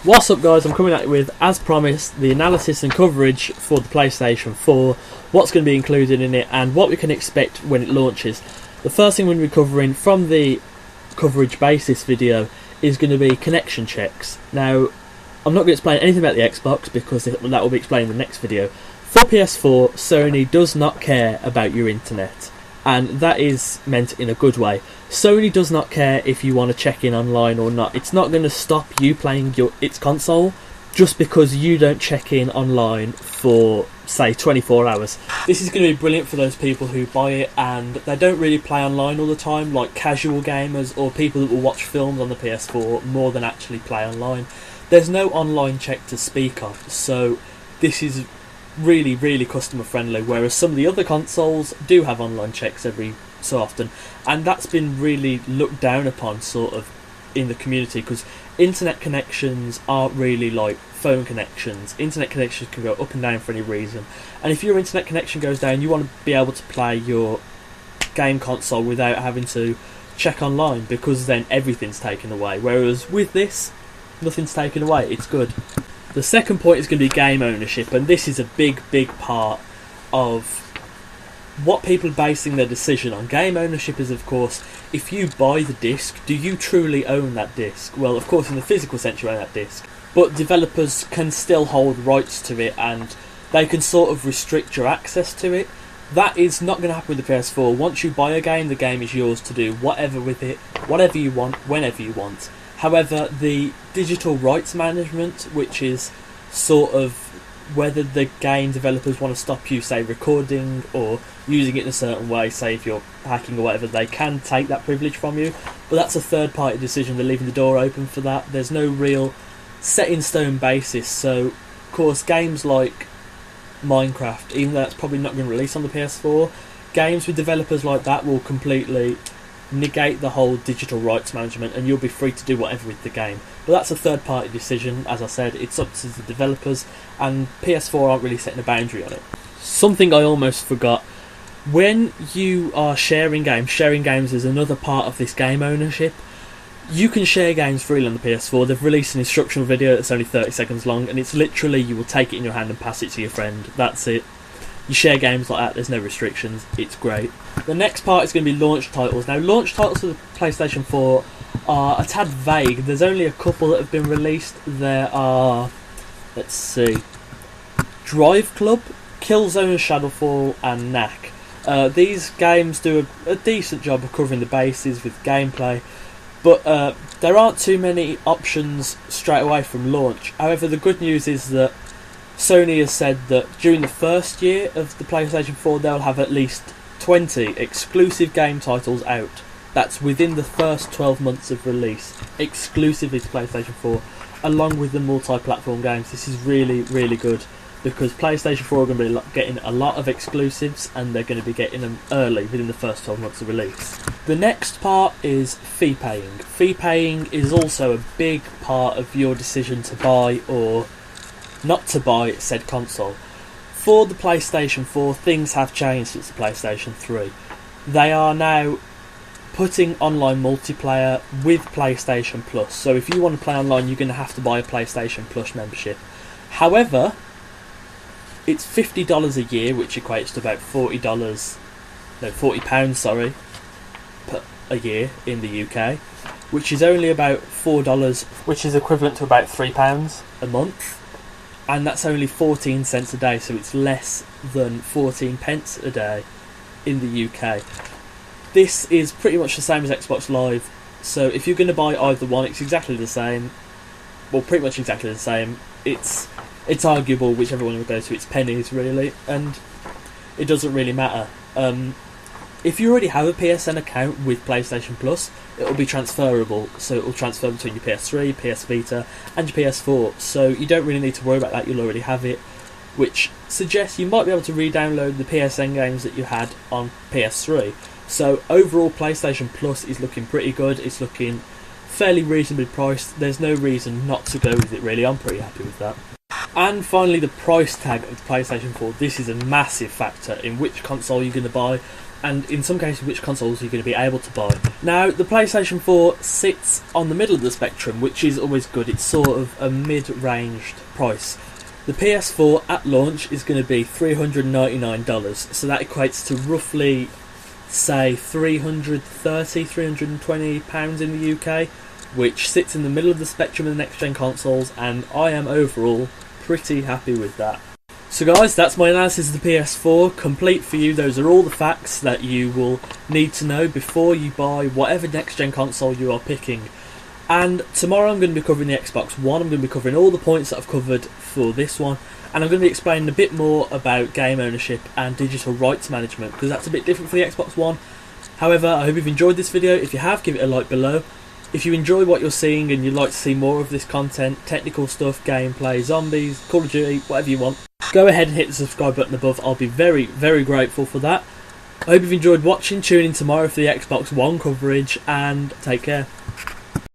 What's up guys, I'm coming at you with, as promised, the analysis and coverage for the PlayStation 4, what's going to be included in it and what we can expect when it launches. The first thing we're going to be covering from the coverage basis video is going to be connection checks. Now, I'm not going to explain anything about the Xbox because that will be explained in the next video. For PS4, Sony does not care about your internet, and that is meant in a good way. Sony does not care if you want to check in online or not. It's not going to stop you playing its console just because you don't check in online for, say, 24 hours. This is going to be brilliant for those people who buy it and they don't really play online all the time, like casual gamers or people that will watch films on the PS4 more than actually play online. There's no online check to speak of, so this is really customer friendly, whereas some of the other consoles do have online checks every so often, and that's been really looked down upon sort of in the community because internet connections aren't really like phone connections. Internet connections can go up and down for any reason, and if your internet connection goes down, you want to be able to play your game console without having to check online, because then everything's taken away, whereas with this, nothing's taken away. It's good. The second point is going to be game ownership, and this is a big part of what people are basing their decision on. Game ownership is, of course, if you buy the disc, do you truly own that disc? Well, of course, in the physical sense you own that disc, but developers can still hold rights to it and they can sort of restrict your access to it. That is not going to happen with the PS4. Once you buy a game, the game is yours to do whatever with it, whatever you want, whenever you want. However, the digital rights management, which is sort of whether the game developers want to stop you, say, recording or using it in a certain way, say if you're hacking or whatever, they can take that privilege from you, but that's a third-party decision. They're leaving the door open for that. There's no real set-in-stone basis, so of course games like Minecraft, even though that's probably not going to release on the PS4, games with developers like that will completely negate the whole digital rights management and you'll be free to do whatever with the game. But that's a third party decision. As I said, it's up to the developers, and PS4 aren't really setting a boundary on it. Something I almost forgot, when you are sharing games is another part of this game ownership. You can share games freely on the PS4. They've released an instructional video that's only 30 seconds long, and it's literally you will take it in your hand and pass it to your friend. That's it. You share games like that, there's no restrictions, it's great. The next part is going to be launch titles. Now, launch titles for the PlayStation 4 are a tad vague. There's only a couple that have been released. There are, let's see, Drive Club, Killzone Shadowfall and Knack. These games do a decent job of covering the bases with gameplay, but there aren't too many options straight away from launch. However, the good news is that Sony has said that during the first year of the PlayStation 4 they'll have at least 20 exclusive game titles out. That's within the first 12 months of release, exclusively to PlayStation 4, along with the multi-platform games. This is really good, because PlayStation 4 are going to be getting a lot of exclusives and they're going to be getting them early, within the first 12 months of release. The next part is fee paying. Fee paying is also a big part of your decision to buy or not to buy said console. For the PlayStation 4, things have changed since the PlayStation 3. They are now putting online multiplayer with PlayStation Plus. So if you want to play online, you're going to have to buy a PlayStation Plus membership. However, it's $50 a year, which equates to about £40, sorry, per a year in the UK, which is only about $4, which is equivalent to about £3 a month. And that's only 14 cents a day, so it's less than 14 pence a day in the UK. This is pretty much the same as Xbox Live, so if you're going to buy either one, it's exactly the same. Well, pretty much exactly the same. It's arguable whichever one you go to. It's pennies, really, and it doesn't really matter. If you already have a PSN account with PlayStation Plus, it will be transferable, so it will transfer between your PS3, PS Vita and your PS4, so you don't really need to worry about that. You'll already have it, which suggests you might be able to re-download the PSN games that you had on PS3. So overall, PlayStation Plus is looking pretty good. It's looking fairly reasonably priced. There's no reason not to go with it, really. I'm pretty happy with that. And finally, the price tag of the PlayStation 4. This is a massive factor in which console you're going to buy. and in some cases which consoles you're going to be able to buy. Now, the PlayStation 4 sits on the middle of the spectrum, which is always good. It's sort of a mid-ranged price. The PS4 at launch is going to be $399, so that equates to roughly, say, £320 in the UK, which sits in the middle of the spectrum of the next-gen consoles, and I am overall pretty happy with that. So guys, that's my analysis of the PS4, complete for you. Those are all the facts that you will need to know before you buy whatever next-gen console you are picking. And tomorrow I'm going to be covering the Xbox One. I'm going to be covering all the points that I've covered for this one, and I'm going to be explaining a bit more about game ownership and digital rights management, because that's a bit different for the Xbox One. However, I hope you've enjoyed this video. If you have, give it a like below. If you enjoy what you're seeing and you'd like to see more of this content, technical stuff, gameplay, zombies, Call of Duty, whatever you want, go ahead and hit the subscribe button above. I'll be very, very grateful for that. I hope you've enjoyed watching. Tune in tomorrow for the Xbox One coverage, and take care.